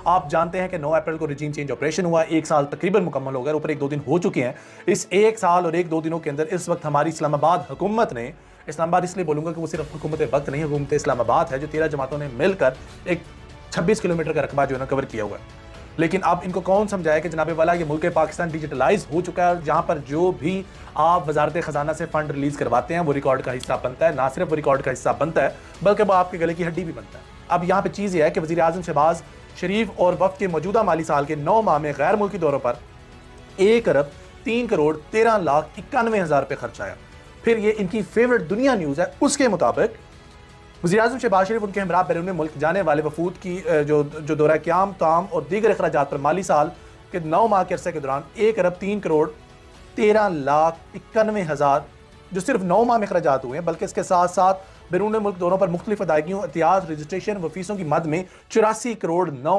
आप जानते हैं कि 9 अप्रैल को रजीम चेंज ऑपरेशन हुआ, 1 साल तकरीबन मुकम्मल हो गया, ऊपर 1-2 दिन हो चुके हैं। इस 1 साल और 1-2 दिनों के अंदर इस वक्त हमारी इस्लामाबाद हुकूमत ने, इस्लामाबाद इसलिए बोलूँगा कि वो सिर्फ हुकूमत वक्त नहीं, हुकूमत इस्लामाबाद है, जो 13 जमातों ने मिलकर एक 26 किलोमीटर का रकबा जो है ना कवर किया हुआ है। लेकिन अब इनको कौन समझाए कि जनाब वाला ये मुल्क पाकिस्तान डिजिटलाइज हो चुका है, जहां पर जो भी आप वजारत खजाना से फंड रिलीज करवाते हैं वो रिकॉर्ड का हिस्सा बनता है। ना सिर्फ वो रिकॉर्ड का हिस्सा बनता है बल्कि वो आपके गले की हड्डी भी बनता है। अब यहाँ पे चीज़ ये है कि वज़ीर आज़म शहबाज शरीफ और वफ़द के मौजूदा माली साल के 9 माह में गैर मुल्की दौरों पर 1 अरब 3 करोड़ 13 लाख 91 हज़ार रुपये खर्च आया। फिर ये इनकी फेवरेट दुनिया न्यूज़ है, उसके मुताबिक वज़ीर आज़म शहबाज शरीफ उनके हमरा बैरून मुल्क जाने वाले वफूद की जो दौरा क़याम ताम और दीगर अखराजात पर माली साल के 9 माह के अरसे के दौरान 1 अरब 3 करोड़ 13 लाख 91 हज़ार जो सिर्फ 9 माह में अखराजात हुए हैं, बल्कि इसके साथ साथ बैरून मुल्क दौरों पर मुख्तलिफ अदायगियों, एहतियात, रजिस्ट्रेशन व फीसों की मद में 84 करोड़ 9